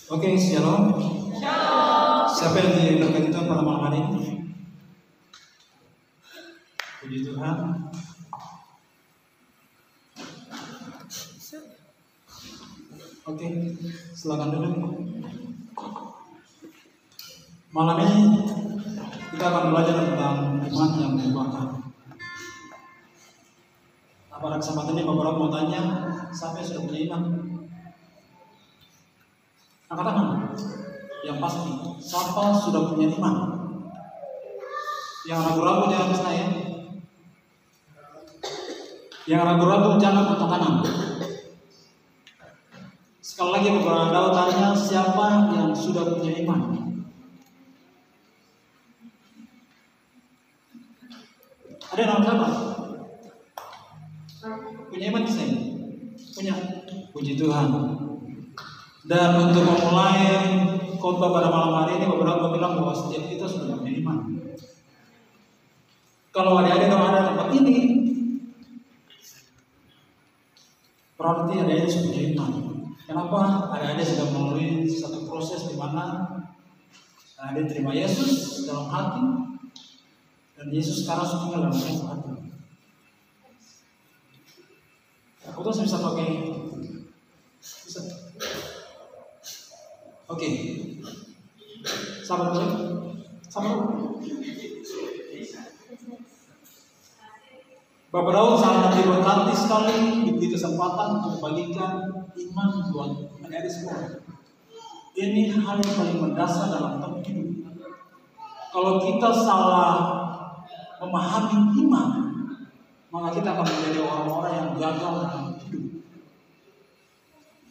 Oke, shalom. Shalom. Siapa yang diberkati Tuhan pada malam hari ini? Puji Tuhan. Oke, silakan duduk. Malam ini kita akan belajar tentang iman yang dibakar. Nah, pada kesempatan ini beberapa mau tanya, siapa yang sudah punya iman? Angkat tangan. Yang pasti, siapa sudah punya iman? Yang ragu-ragu jangan ke saya. Yang ragu-ragu jangan angkat tangan. Sekali lagi beberapa daun tanya, siapa yang sudah punya iman? Ada yang nama? Punya iman di sini? Punya. Puji Tuhan. Dan untuk memulai khotbah pada malam hari ini, beberapa bilang bahwa setiap kita sudah punya iman. Kalau adik-adik ada tempat ini, berarti adik-adik sudah punya iman. Kenapa? Adik-adik sudah melalui satu proses di mana adik terima Yesus dalam hati, dan Yesus sekarang sudah tinggal dalam hati. Aku tuh bisa pakai, bisa. Oke, sabar dulu, sabar. Bapak Daud sangat diberkati sekali diberi kesempatan untuk membagikan iman buat adik-adik semua. Ini hal yang paling mendasar dalam hidup. Kalau kita salah memahami iman, maka kita akan menjadi orang-orang yang gagal dalam hidup.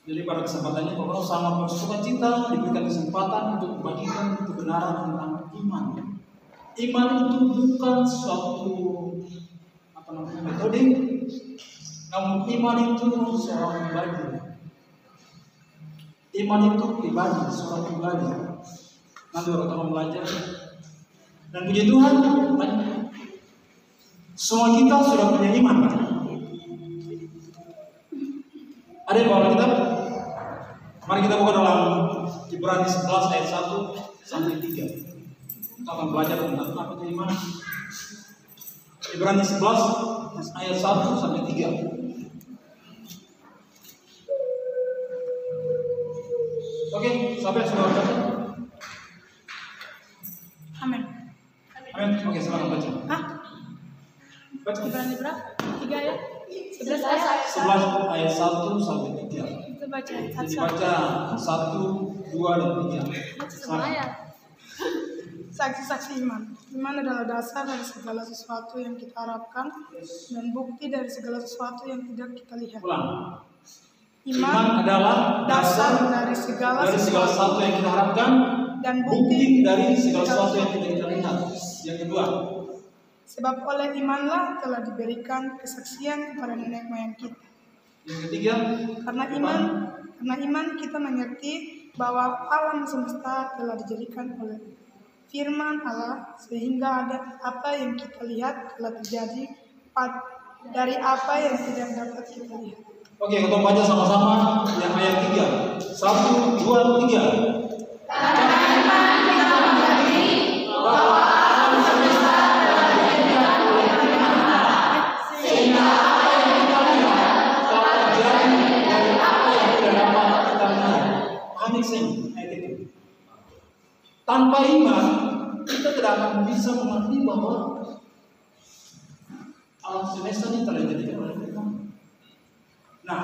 Jadi pada kesempatan ini Bapak sangat bersuka cita diberikan kesempatan untuk membagikan kebenaran tentang iman. Iman itu bukan suatu metode, namun iman itu seorang pribadi. Iman itu pribadi, seorang pribadi. Nanti orang akan belajar. Dan puji Tuhan, semua kita sudah punya iman. Ada yang bawa kita? Mari kita buka dalam Ibrani 11 ayat 1 sampai 3. Kita akan belajar tentang apa itu iman. Ibrani 11 ayat 1 sampai 3. Oke, sampai sudah baca? Amin. Amin. Oke, silakan baca. Hah? Baca. Ibrani berapa? 3 ya? 11 ayat. 11 ayat 1 sampai 3. Kita baca. Jadi baca 1, 2, dan 3. Sama ayat. Saksi-saksi iman. Iman adalah dasar dari segala sesuatu yang kita harapkan dan bukti dari segala sesuatu yang tidak kita lihat. Ulang. Iman adalah dasar dari segala sesuatu yang kita harapkan dan bukti dari segala sesuatu yang tidak kita lihat. Yang kedua, sebab oleh imanlah telah diberikan kesaksian kepada nenek moyang kita. Yang ketiga, Karena iman kita mengerti bahwa alam semesta telah dijadikan oleh firman Allah, sehingga ada apa yang kita lihat telah terjadi dari apa yang tidak dapat kita lihat. Oke, kita baca sama-sama yang ayat 3. 1, 2, 3. Karena iman kita mengerti bahwa alam semesta telah dijadikan oleh firman Allah, sehingga apa yang kita lihat telah terjadi dari apa yang tidak dapat kita lihat. Pahami ayat itu. Tanpa iman, kita tidak akan bisa mengerti bahwa alam semesta ini telah dijadikan oleh firman. Nah,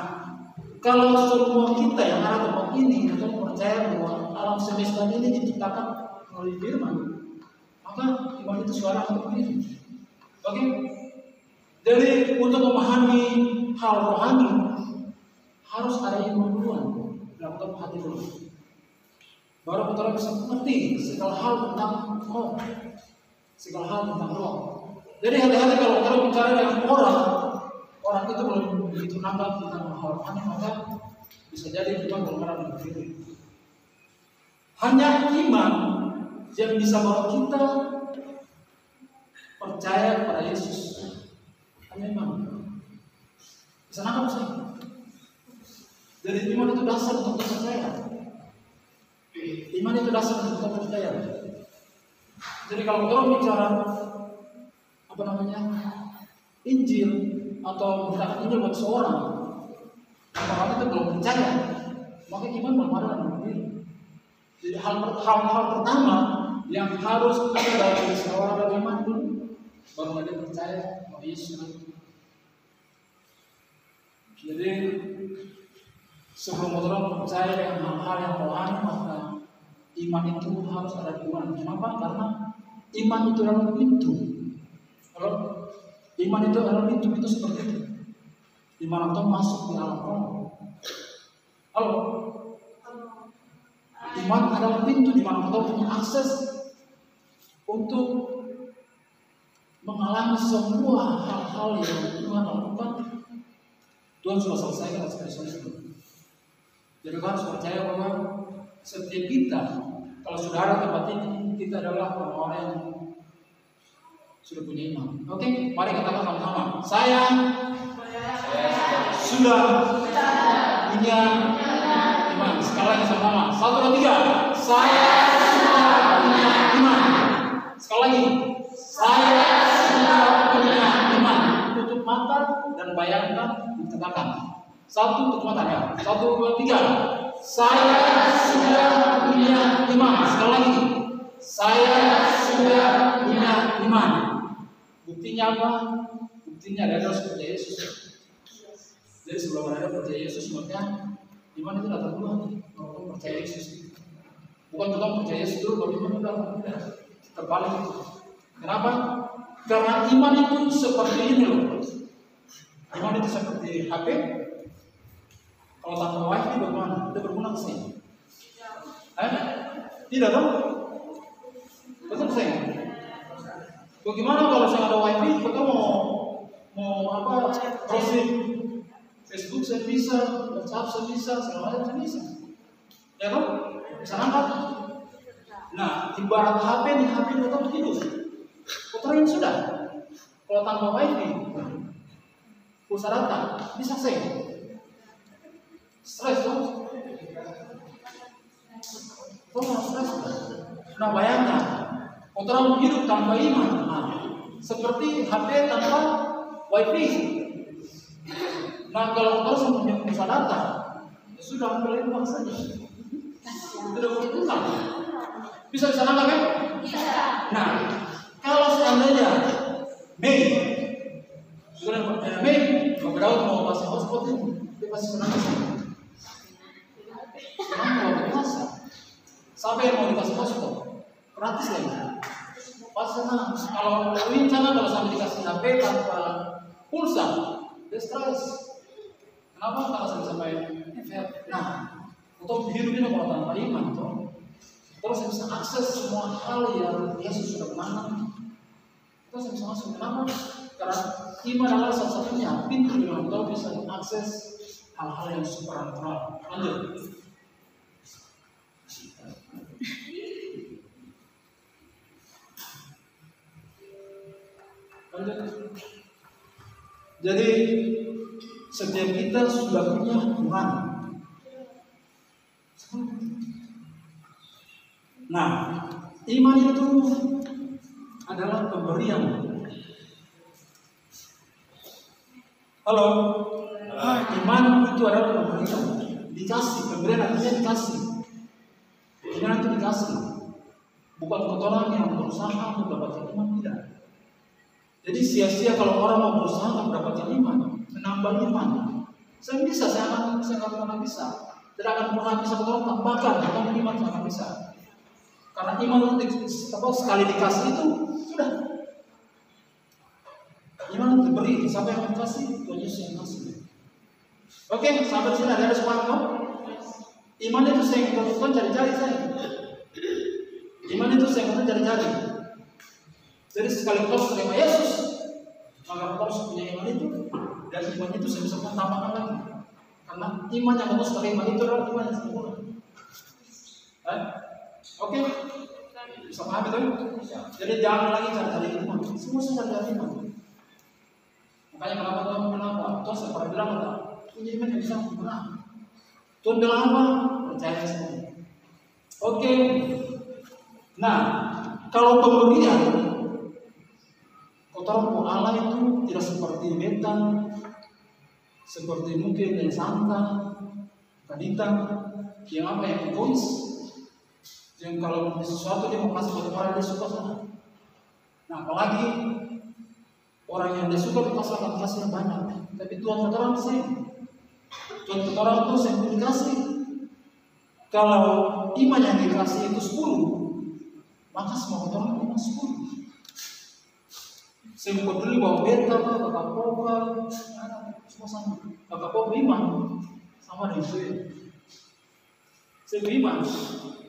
kalau semua kita yang ada tempat ini kita percaya bahwa alam semesta ini diciptakan oleh firman, maka iman itu suara untuk diri. Oke? Jadi untuk memahami hal rohani harus ada iman duluan dalam hati dulu. Baru kita bisa mengerti segala hal tentang roh, segala hal tentang roh. Jadi hati-hati kalau kita bicara dengan orang itu belum begitu nangkap tentang hal rohani, maka bisa jadi kita belum pernah berpikir. Hanya iman yang bisa bawa kita percaya pada Yesus. Hanya iman. Bisa nangkap sih. Jadi iman itu dasar untuk percaya. Iman itu dasar untuk kita percaya. Jadi kalau orang bicara Injil atau beritakan Injil buat seorang, orang itu belum percaya, maka iman belum ada dalam diri. Jadi hal pertama yang harus ada dalam diri seorang adalah iman dulu, baru dia percaya bahwa Yesus. Jadi sebelum orang percaya dengan hal-hal yang rohani, maka iman itu harus ada di iman. Kenapa? Karena iman itu adalah pintu. Kalau iman itu adalah pintu seperti itu. Di mana kita masuk di alam roh. Halo. Iman adalah pintu di mana kita punya akses untuk mengalami semua hal-hal yang Tuhan lakukan. Tuhan sudah selesaikan seperti itu. Jadi kita harus percaya bahwa setiap kita, kalau sudah ada tempat ini, kita adalah orang-orang yang sudah punya iman. Oke, mari katakan sama-sama. Saya sudah punya iman. Sekali lagi sama-sama. 1, 2, 3. Saya sudah punya iman. Sekali lagi. Saya sudah punya iman. Tutup mata dan bayangkan. Katakan. 1, tutup mata ya. 1, 2, 3. Saya sudah punya iman. Sekali lagi. Saya sudah punya iman. Buktinya apa? Buktinya adalah percaya Yesus. Jadi sebelum ada percaya Yesus, maka iman itu datang dulu. Kalau percaya Yesus, bukan kita percaya Yesus dulu, baru iman datang. Terbalik itu. Kenapa? Karena iman itu seperti ini loh. Iman itu seperti HP. Kalau tanpa wifi bagaimana? Itu berguna sih. Tidak dong? Betul sih. Bagaimana kalau saya ada wifi, kita mau browsing Facebook saya bisa, WhatsApp saya bisa, segala macam saya bisa. Ya kan? Bisa angkat. Nah, ibarat HP nih, HP tetap hidup. Puterin sudah. Kalau tanpa wifi, pulsa data, bisa save. Stres tuh. Stres. Nah, bayangkan, orang hidup tanpa iman. Seperti HP tanpa wifi. Nah, kalau kau punya pulsa data, ya sudah ambil uang saja. Tidak berguna. Bisa nangkap kan? Bisa. Nah, kalau seandainya Mei Daud mau kasih hotspot ini, dia pasti senang sih. Senang luar biasa. Siapa yang mau dikasih hotspot? Gratis lagi. Pas senang. Kalau kalau sampai dikasih HP tanpa pulsa, dia stres. Kenapa? Karena sampai efek. Nah, untuk hidup ini kalau tanpa iman, terus bisa akses semua hal yang Yesus sudah menang. Terus bisa masuk. Kenapa? Karena iman adalah satu-satunya pintu yang kita bisa mengakses hal-hal yang supernatural. Lanjut. Jadi setiap kita sudah punya Tuhan. Nah, iman itu adalah pemberian. Halo, iman itu adalah pemberian. Dikasih, pemberian artinya dikasih. Iman itu dikasih. Bukan kotoran yang berusaha untuk mendapatkan iman, tidak. Jadi sia-sia kalau orang mau berusaha mendapatkan iman, menambah iman. Saya nggak pernah bisa. Tidak akan pernah bisa orang tambahkan atau iman sangat bisa. Karena iman itu sekali dikasih itu sudah. Iman diberi, siapa yang kasih? Tuhan Yesus yang kasih. Oke, sampai sini ada semangat kok? Iman itu saya yang cari-cari saya. Iman itu saya yang cari-cari. Jadi sekali kau terima Yesus, maka kau harus punya iman itu, dan iman itu saya bisa tambahkan lagi. Karena iman yang kau terima itu adalah iman yang sempurna. Oke, bisa paham itu? Jadi jangan lagi cari-cari iman. Semua saya cari iman. Makanya kenapa? Tuhan saya pernah bilang punya iman yang bisa sempurna. Tuhan bilang apa? Percaya saja. Oke. Nah, kalau pemberian, kotoran Allah itu tidak seperti beta, seperti mungkin yang santa, kadita, yang apa yang egois, yang kalau sesuatu dia mau kasih buat orang dia suka sana. Nah, apalagi orang yang dia suka dia akan kasih yang banyak. Tapi Tuhan kata orang sih, Tuhan kata orang itu simplifikasi. Kalau iman yang dikasih itu 10, maka semua orang iman 10. Saya peduli bahwa beta, kakak popa, semua sama. Kakak popa iman sama dengan saya. Saya beriman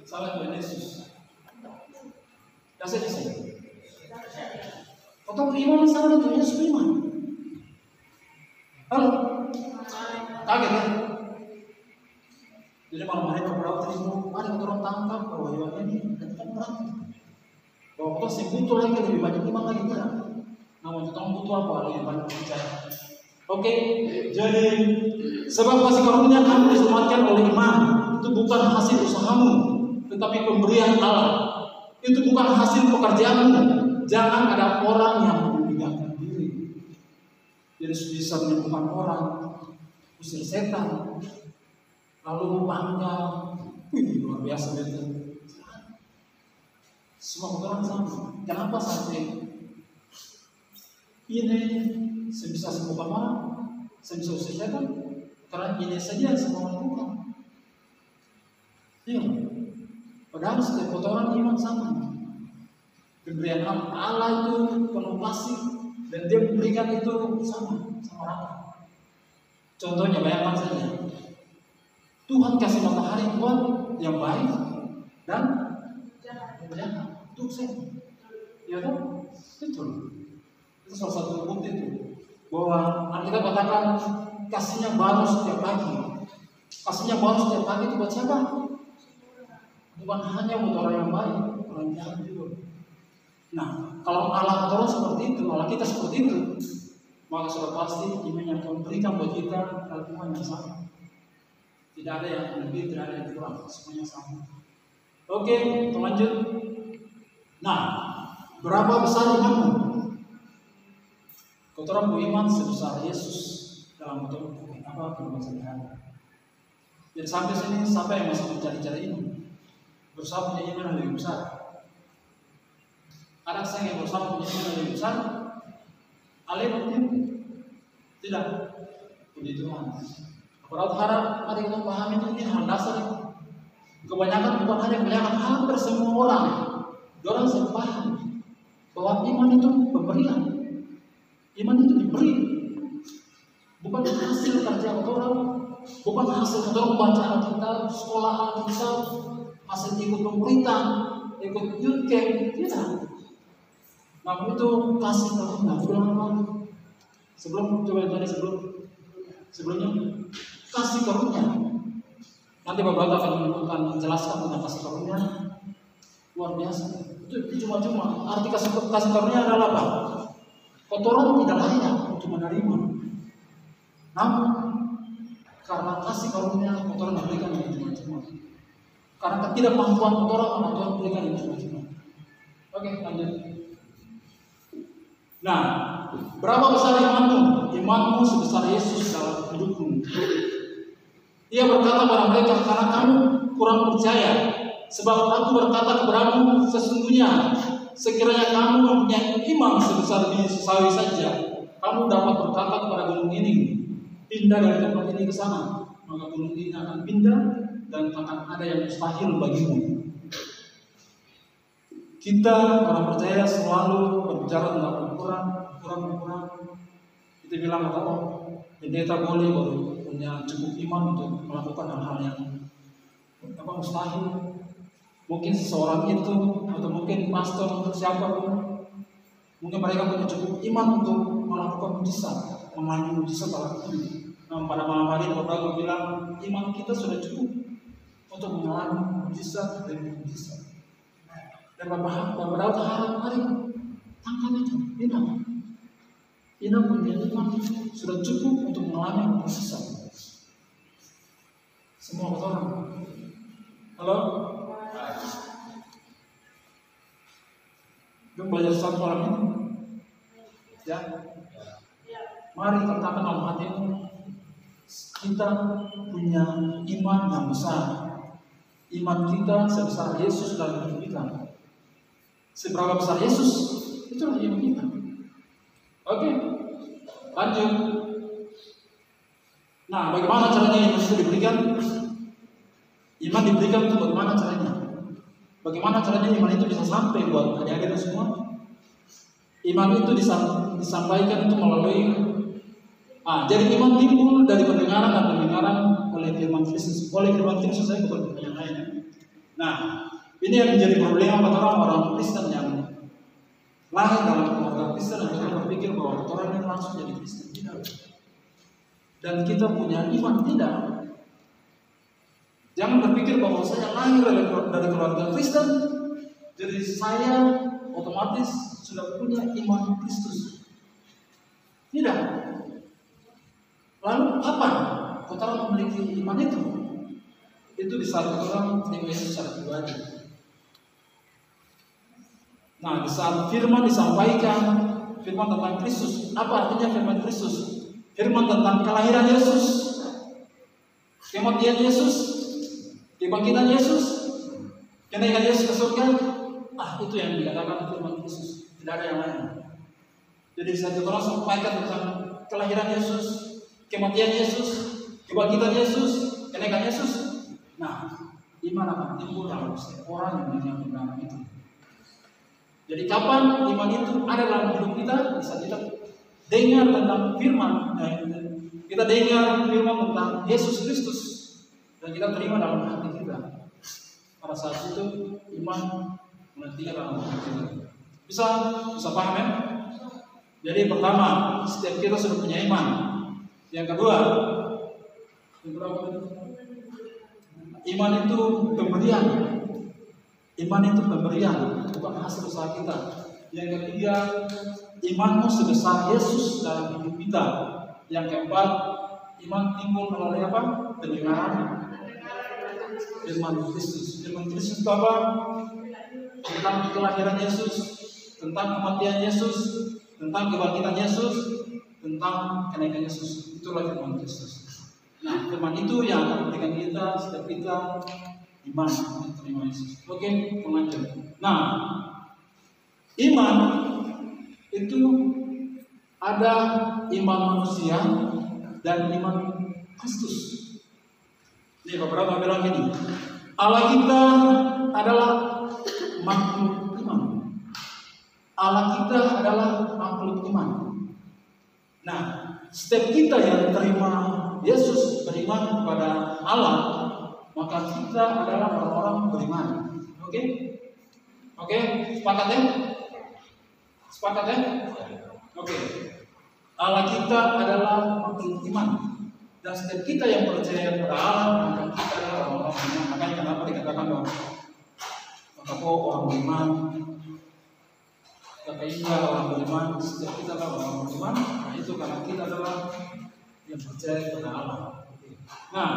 sama dengan Yesus. Kasih saya. Atau beriman sama dengan Yesus beriman. Halo, kaget kan? Jadi malam hari beberapa ribu ada orang tangkap bahwa Yohanes ini dan kita berangkat. Bahwa kita sih butuh lagi lebih banyak iman lagi tidak. Namun kita butuh apa lebih banyak percaya. Oke, jadi sebab kasih karunia kamu diselamatkan oleh iman. Itu bukan hasil usahamu, tetapi pemberian Allah. Itu bukan hasil pekerjaanmu. Jangan ada orang yang membanggakan diri. Jadi bisa menyembuhkan orang, usir setan, lalu bangga, luar biasa itu. Semua orang sama. Kenapa sampai ini saya bisa sembuhkan orang, saya bisa usir setan? Karena ini saja semua lakukan. Iya. Padahal setiap orang iman sama. Pemberian Allah itu penuh kasih dan dia memberikan itu sama rata. Contohnya bayangkan saja. Tuhan kasih matahari buat yang baik dan yang jahat. Itu saya. Ya kan? Betul. Itu salah satu bukti itu bahwa Alkitab katakan kasihnya baru setiap pagi. Kasihnya baru setiap pagi itu buat siapa? Bukan hanya untuk orang yang baik, orang jahat juga. Nah, kalau Allah terus seperti itu, Allah kita seperti itu, maka sudah pasti iman yang Tuhan berikan buat kita adalah Tuhan yang sama. Tidak ada yang lebih, tidak ada yang kurang, semuanya sama. Oke, lanjut. Nah, berapa besar imanmu? Kau orang beriman sebesar Yesus dalam bentuk apa kehidupan sehari-hari. Jadi sampai sini, siapa yang masih mencari-cari iman? Berusaha punya iman yang lebih besar. Ada saya yang berusaha punya iman yang lebih besar. Alih mungkin tidak. Puji Tuhan. Berarti harap mari kita pahami ini hal dasar. Kebanyakan bukan hanya kebanyakan, hampir semua orang sepaham bahwa iman itu pemberian. Iman itu diberi, bukan hasil kerja orang, bukan hasil orang baca Alkitab, sekolah Alkitab, hasil ikut pemerintah, ikut youth camp, tidak. Namun itu kasih karunia. Sebelumnya kasih karunia. Nanti Bapak akan menjelaskan tentang kasih karunia. Luar biasa. Itu cuma-cuma. Arti kasih karunia adalah apa? Kotoran tidak layak untuk menerima. Namun karena kasih karunia, kotoran diberikan yang cuma-cuma. Karena ketidakmampuan kotoran, Tuhan berikan yang cuma-cuma. Oke, lanjut. Nah, berapa besar imanmu? Imanmu sebesar Yesus dalam hidupmu. Ia berkata kepada mereka, karena kamu kurang percaya. Sebab aku berkata kepadamu, sesungguhnya sekiranya kamu mempunyai iman sebesar biji sawi saja, kamu dapat berkata kepada gunung ini, pindah dari tempat ini ke sana, maka gunung ini akan pindah dan akan ada yang mustahil bagimu. Kita orang percaya selalu berbicara tentang ukuran. Kita bilang apa? Pendeta boleh baru punya cukup iman untuk melakukan hal-hal yang mustahil. Mungkin seseorang itu atau mungkin pastor untuk siapapun, mungkin mereka punya cukup iman untuk melakukan mujizat, mengalami mujizat dalam hidup. Nah, pada malam hari Bapak bilang iman kita sudah cukup untuk mengalami mujizat dan mujizat. Dan Bapak harap hari tangkap itu, Ina punya iman sudah cukup untuk mengalami mujizat. Semua orang. Halo? Kita belajar satu malam ini. Ya. Mari katakan dalam hatimu, kita punya iman yang besar. Iman kita sebesar Yesus dalam hidup kita. Seberapa besar Yesus, itulah iman kita. Oke, lanjut. Nah, bagaimana caranya iman itu diberikan? Iman diberikan itu bagaimana caranya? Bagaimana caranya iman itu bisa sampai buat adik-adik semua? Iman itu disampaikan itu melalui jadi iman timbul dari pendengaran dan pendengaran oleh firman Kristus. Oleh firman Kristus saya bukan yang lain. Nah, ini yang menjadi problema pada orang Kristen yang lahir dalam keluarga Kristen dan berpikir bahwa orang ini langsung jadi Kristen. Tidak. Dan kita punya iman tidak. Jangan berpikir bahwa saya lahir dari keluarga Kristen, jadi saya otomatis sudah punya iman Kristus. Tidak. Lalu apa? Kita memiliki iman itu. Itu di saat orang terima Yesus secara pribadi. Nah, di saat firman disampaikan, firman tentang Kristus. Apa artinya firman Kristus? Firman tentang kelahiran Yesus, kematian Yesus, kebangkitan Yesus, kenaikan Yesus ke surga. Itu yang dikatakan firman Kristus. Tidak ada yang lain. Jadi satu orang sampaikan tentang kelahiran Yesus, kematian Yesus, kebangkitan Yesus, kenaikan Yesus. Nah, iman akan timbul dalam setiap orang yang mendengar itu. Jadi kapan iman itu ada dalam hidup kita? Bisa kita dengar tentang firman, kita dengar firman tentang Yesus Kristus dan kita terima dalam hati kita. Pada saat itu iman menantikan dalam hati kita. Bisa paham ya? Jadi pertama, setiap kita sudah punya iman. Yang kedua, iman itu pemberian. Iman itu pemberian, bukan hasil usaha kita. Yang ketiga, imanmu sebesar Yesus dalam hidup kita. Yang keempat, iman timbul melalui apa? Pendengaran firman Kristus. Firman Kristus itu apa? Tentang kelahiran Yesus, tentang kematian Yesus, tentang kebangkitan Yesus, tentang kenaikan Yesus. Itulah firman Kristus. Nah, firman itu yang akan memberikan kita, setiap kita iman menerima Yesus. Oke, lanjut. Nah, iman itu ada iman manusia dan iman Kristus. Ini beberapa bilang gini, Allah kita adalah makhluk iman. Allah kita adalah makhluk iman. Nah, setiap kita yang terima Yesus, beriman kepada Allah, maka kita adalah orang-orang beriman. Oke? Sepakat ya? Sepakat ya? Oke. Allah kita adalah makhluk iman. Dan setiap kita yang percaya kepada Allah, maka kita adalah orang-orang beriman. Makanya kenapa dikatakan bahwa maka orang beriman, kata Indah orang beriman, setiap kita adalah orang beriman. Nah, itu karena kita adalah yang percaya kepada Allah. Nah,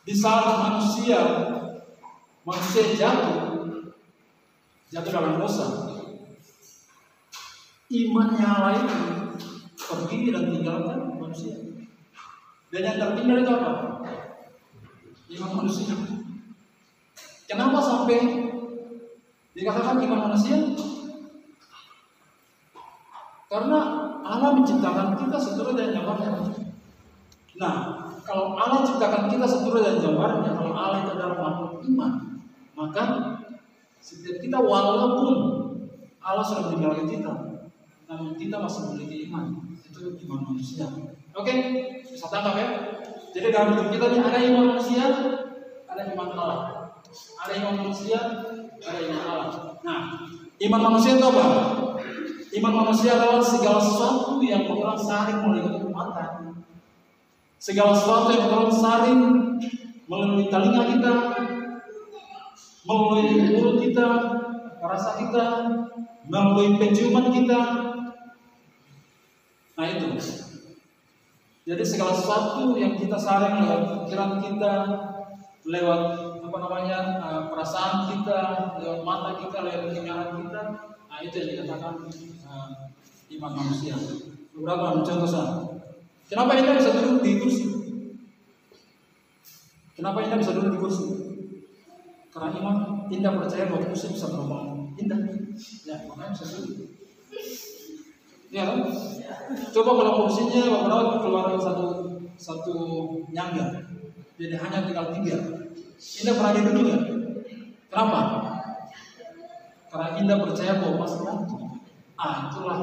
di saat manusia jatuh dalam dosa, iman yang lain pergi dan tinggalkan manusia. Dan yang tertinggal itu apa? Iman manusia. Kenapa sampai dikatakan iman manusia? Karena Allah menciptakan kita seturut dengan gambarnya. Nah, kalau Allah ciptakan kita seturut dengan gambarnya, kalau Allah itu adalah makhluk iman, maka setiap kita walaupun Allah sudah meninggalkan kita, namun kita masih memiliki iman. Itu iman manusia. Oke, bisa tangkap ya? Jadi dalam hidup kita ini ada iman manusia, ada iman Allah. Ada iman manusia, ada iman Allah. Nah, iman manusia itu apa? Iman manusia adalah segala sesuatu yang bergerak saring melalui kekuatan. Segala sesuatu yang bergerak saring melalui telinga kita, melalui mulut kita, rasa kita, melalui penciuman kita. Nah itu. Jadi segala sesuatu yang kita saring lewat pikiran kita, lewat perasaan kita, lewat mata kita, lewat pendengaran kita, nah Nah itu yang dikatakan iman manusia. Beberapa contoh saja. Kenapa Indah bisa duduk di kursi? Kenapa Indah bisa duduk di kursi? Karena iman Indah percaya bahwa kursi bisa menolong Indah. Ya, makanya bisa duduk. Ya kan? Coba kalau kursinya beberapa keluar satu nyangga, jadi hanya tinggal 3. Indah pernah duduk ya? Kenapa? Karena Indah percaya bahwa pasti nanti. Itulah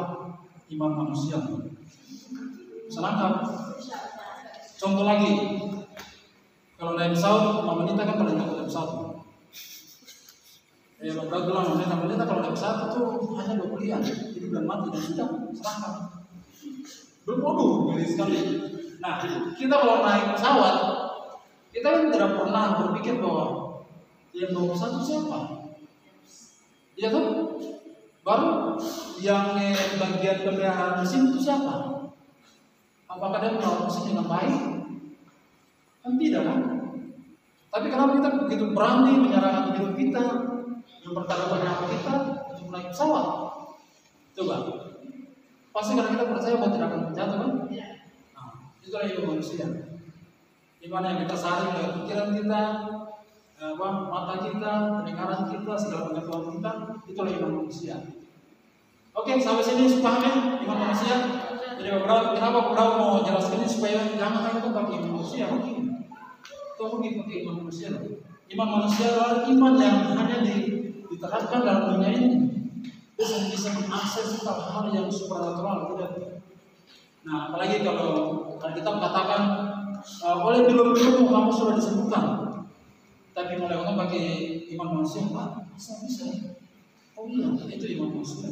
iman manusia. Selangkap. Contoh lagi, kalau naik pesawat, Mama Nita kan paling takut naik pesawat. Bapak bilang, Mama Nita kalau naik pesawat itu hanya 2 pilihan, hidup dan mati, dan sudah selangkap. Berbodoh, gini sekali. Nah, kita kalau naik pesawat, kita kan tidak pernah berpikir bahwa yang bawa pesawat itu siapa? Iya kan? Baru yang bagian pemeliharaan mesin itu siapa? Apakah dia merawat mesin dengan baik? Kan tidak kan? Tapi kenapa kita begitu berani menyerahkan hidup kita, mempertaruhkan nyawa kita untuk naik pesawat? Coba. Pasti karena kita percaya bahwa tidak akan jatuh kan? Nah, itulah iman manusia. Iman yang kita saring dari pikiran kita, mata kita, pendengaran kita, segala pengetahuan kita, itulah iman manusia. Oke, sampai sini paham ya iman manusia? Jadi kenapa beberapa mau jelaskan ini supaya jangan hanya pakai iman manusia, atau pakai iman manusia. Iman manusia adalah iman yang hanya diterapkan dalam dunia ini. Bisa mengakses hal-hal yang supernatural, tidak. Nah, apalagi kalau kita katakan oleh belum kamu sudah disembuhkan, tapi mulai kamu pakai iman manusia, bisa. Oh iya, itu iman manusia.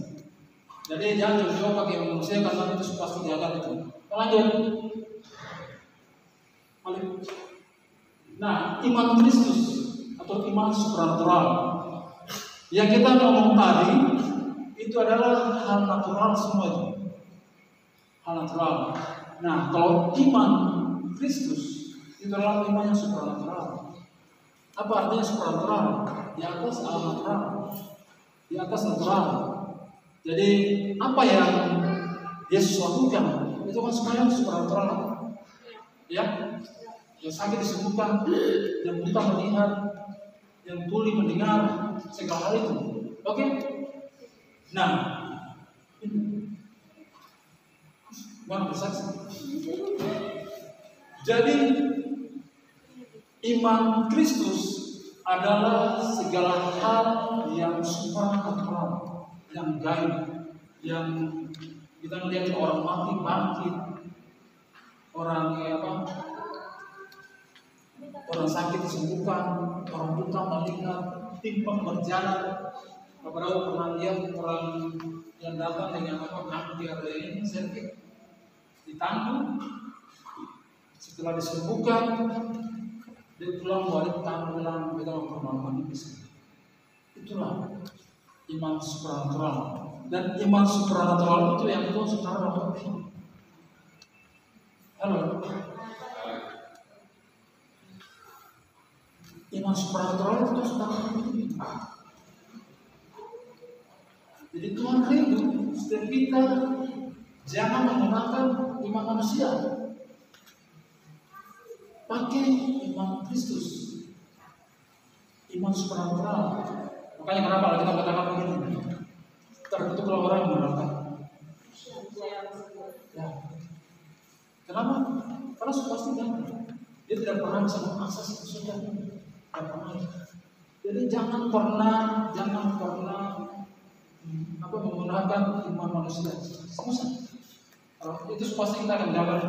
Jadi jangan coba pakai iman manusia karena itu pasti gagal itu. Lanjut. Nah, iman Kristus atau iman supernatural yang kita ngomong tadi itu adalah hal natural semua itu. Hal natural. Nah, kalau iman Kristus itu adalah iman yang supernatural. Apa artinya supernatural? Di atas alam natural, di atas natural. Jadi apa yang Yesus lakukan itu kan semuanya supernatural. Ya, yang sakit disembuhkan, yang buta melihat, yang tuli mendengar, segala hal itu. Oke? Nah, Bang bersaksi. Jadi iman Kristus adalah segala hal yang supernatural, yang gaib, yang kita melihat orang mati bangkit, orang orang sakit disembuhkan, orang buta melihat, timpang berjalan. Beberapa pernah lihat orang yang datang dengan kaki ada ini sakit ditanggung, setelah disembuhkan dia pulang balik tanggulan kita mempermalukan itu. Itulah iman supernatural, dan iman supernatural itu yang Tuhan sekarang lakukan. Halo, iman supernatural itu sudah lakukan. Jadi Tuhan rindu setiap kita jangan menggunakan iman manusia, pakai iman Kristus, iman supernatural. Makanya kenapa kita katakan begini, terkutuklah orang yang menolak. Ya. Kenapa? Karena pasti kan dia tidak pernah bisa mengakses kesucian, tidak pernah. Jadi jangan pernah menggunakan iman manusia. Susah. Itu pasti kita akan jalan.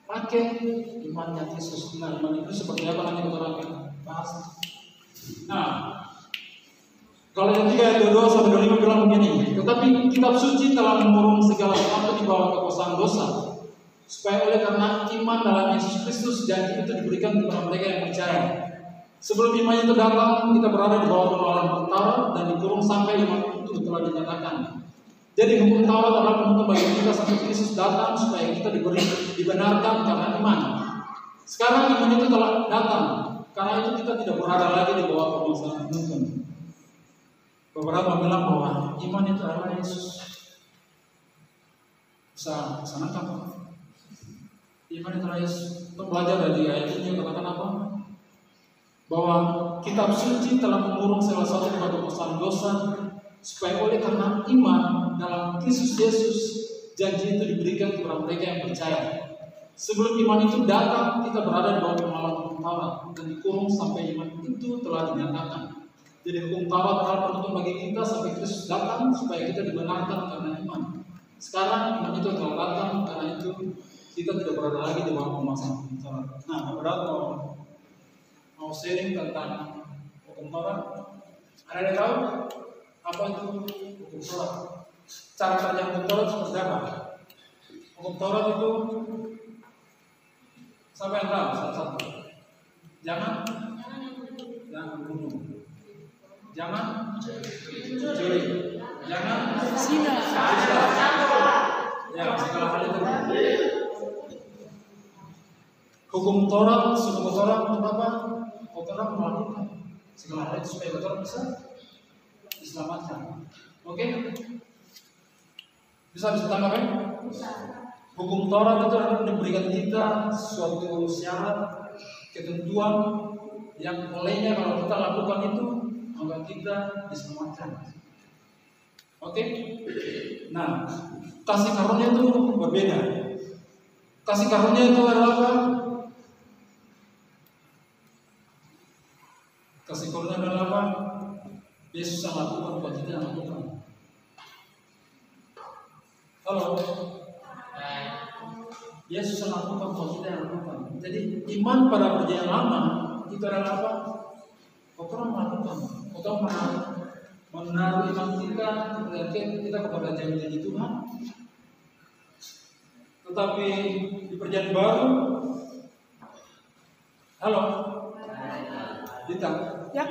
Pakai imannya Yesus. Nah, iman itu seperti apa nanti kita akan bahas. Nah, kalau yang 3:22-25 bilang begini, tetapi kitab suci telah mengurung segala sesuatu di bawah kekuasaan dosa, supaya oleh karena iman dalam Yesus Kristus janji itu diberikan kepada mereka yang percaya. Sebelum iman itu datang, kita berada di bawah penolakan Taurat dan dikurung sampai iman itu telah dinyatakan. Jadi hukum Taurat adalah penutup bagi kita sampai Kristus datang supaya kita dibenarkan karena iman. Sekarang iman itu telah datang, karena itu kita tidak berada lagi di bawah penguasaan hukum. Beberapa bilang bahwa iman itu adalah Yesus. Bisa nangkap. Iman itu adalah Yesus. Untuk belajar dari ayat ini katakan apa? Bahwa kitab suci telah mengurung salah satu batu dosa, supaya oleh karena iman dalam Kristus Yesus, janji itu diberikan kepada mereka yang percaya. Sebelum iman itu datang, kita berada di bawah pengawalan hukum Taurat dan dikurung sampai iman itu telah dinyatakan. Jadi hukum Taurat adalah penuntun bagi kita sampai Kristus datang supaya kita dibenarkan karena iman. Sekarang iman itu telah datang, karena itu kita tidak berada lagi di bawah pengawasan hukum Taurat. Nah, beberapa mau sharing tentang hukum Taurat. Ada yang tahu apa itu hukum Taurat? Cara kerja hukum Taurat seperti apa? Hukum Taurat itu siapa yang tahu? Satu-satu. Jangan bunuh. Jangan curi. Jangan zina. Ya, segala hal itu. Hukum Taurat untuk apa? Orang melakukan segala hal itu supaya orang bisa diselamatkan. Oke? Bisa tambahkan? Hukum Taurat itu adalah memberikan kita suatu syarat, ketentuan yang olehnya kalau kita lakukan itu maka kita diselamatkan. Oke? Nah, kasih karunia itu berbeda. Kasih karunia itu adalah apa? Kasih karunia adalah apa? Yesus yang lakukan, bukan kita yang lakukan. Halo? Yesus yang lakukan, bukan kita yang lakukan. Jadi iman pada perjanjian lama itu adalah apa? Orang melakukan, orang menaruh iman kita kepada janji Tuhan. Tetapi di perjanjian baru, halo? Dita? Ya.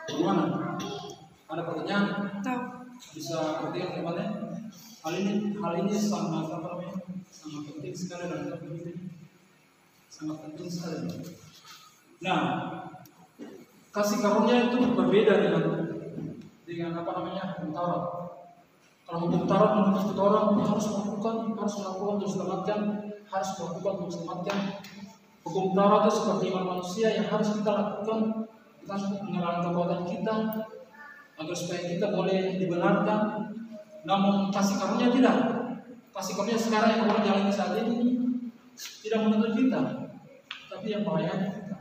Gimana? Ada pertanyaan? Tahu. Bisa perhatikan teman-teman? Hal ini sangat penting sekali dalam hidup ini. Sangat penting sekali. Nah, kasih karunia itu berbeda dengan apa namanya hukum Taurat. Kalau hukum Taurat menuntut orang harus melakukan untuk diselamatkan, harus melakukan untuk diselamatkan. Hukum Taurat itu seperti iman manusia yang harus kita lakukan. Kita harus mengenal kekuatan kita agar supaya kita boleh dibenarkan. Namun kasih karunia tidak. Kasih karunia sekarang yang orang jalani saat ini tidak menuntut kita, tapi yang melayani kita.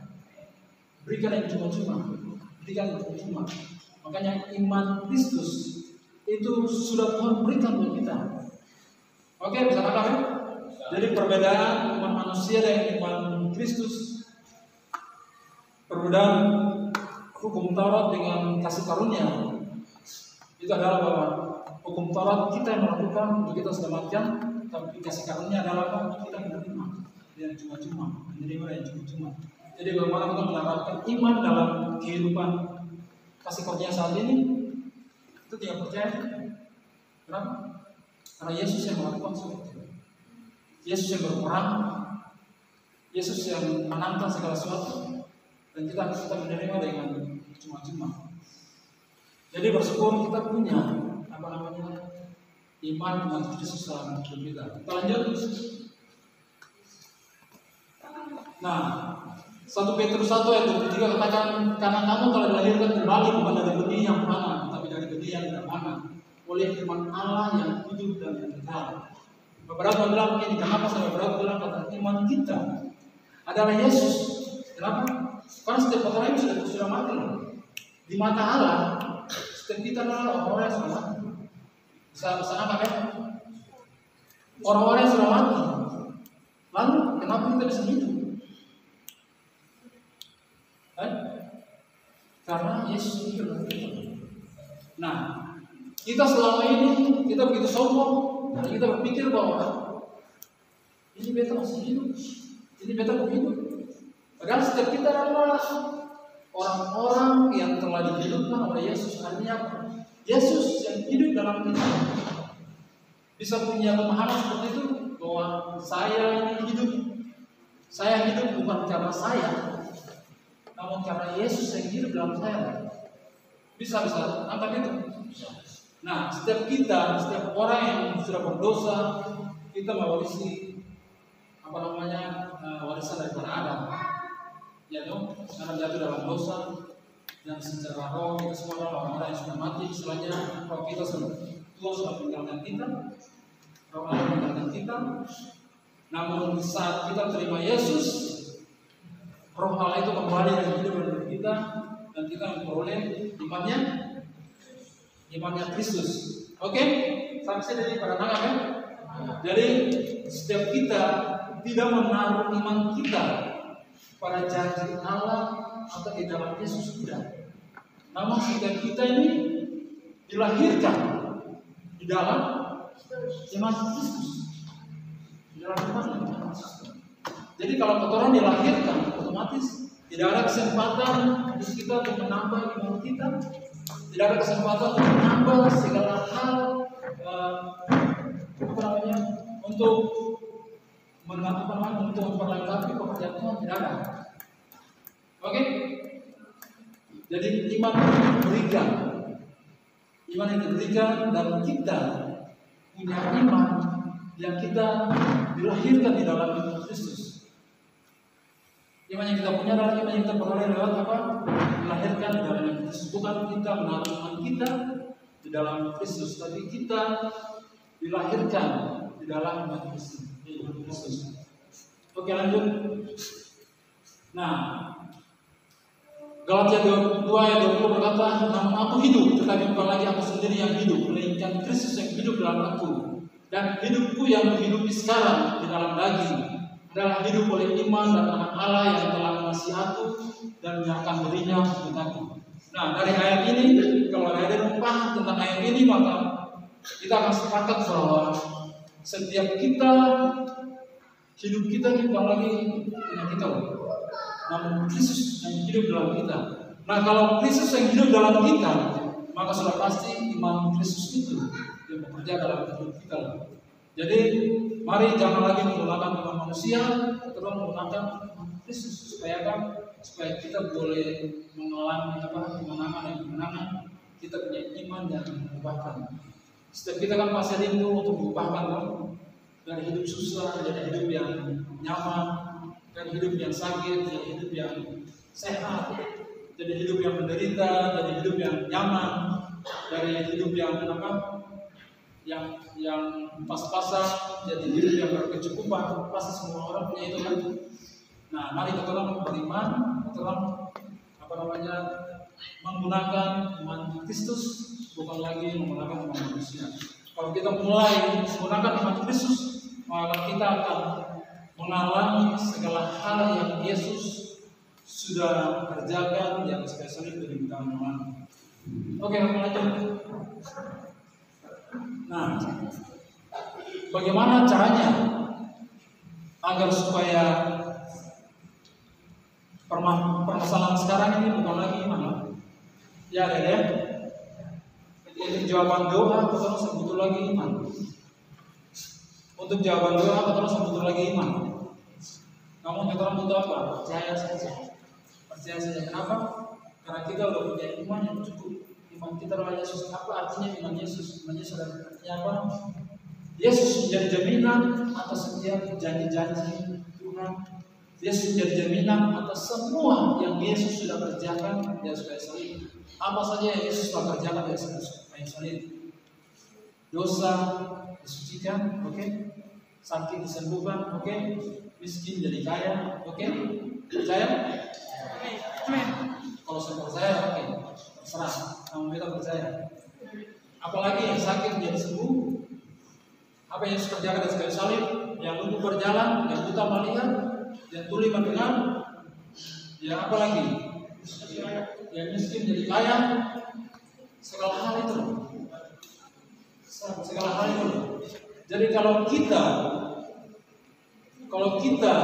Berikan yang cuma-cuma, berikan yang cuma. Makanya iman Kristus itu sudah Tuhan berikan buat kita. Oke, bisa katakan? Jadi perbedaan iman manusia dan iman Kristus, perbedaan hukum Taurat dengan kasih karunia itu adalah bahwa hukum Taurat kita yang melakukan untuk kita selamatkan, tapi kasih karunia adalah apa? Kita menerima yang cuma-cuma, menerima yang cuma-cuma. Jadi bagaimana kita menerapkan iman dalam kehidupan kasih karunia saat ini? Itu tidak percaya. Kenapa? Karena Yesus yang melakukan sesuatu. Yesus yang berperang, Yesus yang menantang segala sesuatu, dan kita menerima dengan cuma-cuma. Jadi bersyukur kita punya iman dengan Kristus dalam hidup kita. Kita lanjut. Nah, 1 Petrus 1 ayat 23 katakan, karena kamu telah dilahirkan kembali bukan dari benih yang mana, tapi dari benih yang tidak mana, oleh firman Allah yang hidup dan yang kekal. Beberapa bilang begini, kenapa saya beberapa bilang kata iman kita adalah Yesus? Kenapa? Karena setiap orang ini sudah mati. Di mata Allah, setiap kita adalah orang-orang yang sudah mati. Bisa apa kan? Orang-orang yang sudah mati. Lalu kenapa kita bisa hidup? Karena Yesus hidup dalam kita. Nah, kita selama ini kita begitu sombong, dan kita berpikir bahwa ini beta masih hidup, ini beta mau hidup. Padahal setiap kita adalah orang-orang yang telah dihidupkan oleh Yesus. Artinya apa? Yesus yang hidup dalam kita bisa punya pemahaman seperti itu, bahwa saya ini hidup. Saya hidup bukan karena saya, namun karena Yesus yang hidup dalam saya. Bisa angkat itu. Nah, setiap orang yang sudah berdosa, kita mewarisi warisan daripada Adam. Ya dong, karena jatuh dalam dosa dan secara roh kita semua adalah orang-orang yang sudah mati. Istilahnya roh kita Tuhan sudah meninggalkan kita, roh Allah meninggalkan kita. Namun saat kita terima Yesus, roh Allah itu kembali dan hidup dalam kita, dan kita memperoleh imannya Kristus. Oke? Saksi dari para nangka kan? Jadi setiap kita tidak menaruh iman kita pada janji Allah atau di dalam Yesus, tidak. Namun setiap kita ini dilahirkan di dalam iman Kristus. Di dalam iman Kristus. Jadi kalau kotoran dilahirkan, otomatis tidak ada kesempatan untuk kita untuk menambah iman kita. Tidak ada kesempatan untuk menambah segala hal untuk memperlengkapi pekerjaan Tuhan, tidak ada. Oke? Jadi iman yang diberikan dan kita punya iman yang kita dilahirkan di dalam iman Kristus. Iman yang kita punya adalah iman yang kita peroleh lewat apa? Dilahirkan di dalam iman Kristus. Bukan kita menaruh iman kita di dalam Kristus, tapi kita dilahirkan di dalam iman Kristus. Oke, lanjut. Nah, Galatia 2 ayat 20 berkata, namun aku hidup, tetapi bukan lagi aku sendiri yang hidup, melainkan Kristus yang hidup dalam aku. Dan hidupku yang menghidupi sekarang di dalam daging adalah hidup oleh iman dan anak Allah yang telah mengasihi aku dan menyerahkan dirinya untuk aku. Nah, dari ayat ini, kalau ada paham tentang ayat ini, maka kita akan sepakat bahwa setiap kita hidup kita bukan lagi punya kita, namun Kristus yang hidup dalam kita. Nah, kalau Kristus yang hidup dalam kita, maka sudah pasti iman Kristus itu yang bekerja dalam hidup kita. Jadi, mari jangan lagi menggunakan iman manusia, tetapi menggunakan iman Kristus supaya kita boleh mengalami kemenangan. Kita punya iman yang mengubahkan. Setiap kita kan pasti rindu untuk mengubahkan dari hidup susah, dari hidup yang nyaman, dari hidup yang sakit, dari hidup yang sehat, dari hidup yang menderita, dari hidup yang nyaman, dari hidup yang pas-pasan, jadi hidup yang berkecukupan. Pasti semua orang punya itu kan. Nah, mari kita beriman, kita menggunakan iman Kristus, bukan lagi menggunakan iman manusia. Kalau kita mulai menggunakan iman Kristus, maka kita akan mengalami segala hal yang Yesus sudah kerjakan yang spesial dari tangan. Oke, lanjut. Nah, bagaimana caranya agar supaya permasalahan sekarang ini bukan lagi iman? Ya, ada ya. Untuk jawaban doa, kita harus butuh lagi iman. Untuk jawaban doa, kita harus butuh lagi iman. Namun kita butuh apa? Percaya saja. Kenapa? Karena kita sudah punya iman yang cukup. Iman kita adalah Yesus. Apa artinya iman Yesus? Iman Yesus artinya apa? Yesus menjadi jaminan atas setiap janji-janji Tuhan. Yesus menjadi jaminan atas semua yang Yesus sudah kerjakan di atas kayu salib. Apa saja yang Yesus sudah kerjakan di atas kayu salib? Dosa disucikan, oke? Sakit disembuhkan, oke? Miskin jadi kaya, oke? Percaya? Amin. Kalau saya percaya, oke, terserah. Namun kita percaya. Apalagi yang sakit menjadi sembuh. Apa yang Yesus kerjakan di atas kayu salib? Yang lumpuh berjalan, yang buta melihat, yang tuli mendengar, yang apa lagi? Yang miskin jadi kaya. Segala hal itu. Jadi kalau kita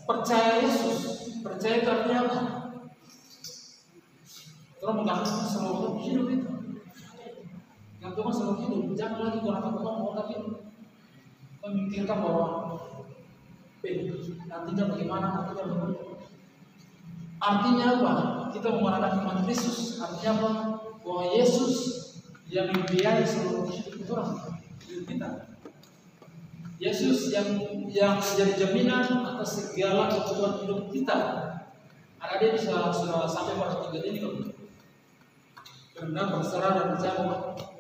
percaya Yesus, percaya artinya apa? Kalau menggantung seluruh hidup itu, gantungan seluruh hidup, jangan lagi gunakan Tuhan, tapi memikirkan bahwa nantinya bagaimana, Artinya apa? kita menggunakan iman Kristus. Artinya apa? Bahwa Yesus yang membiayai seluruh hidup kita. Yesus yang jadi jaminan atas segala kebutuhan hidup kita. Ada dia bisa sudah sampai pada tingkat ini kan? Benar berserah dan percaya bahwa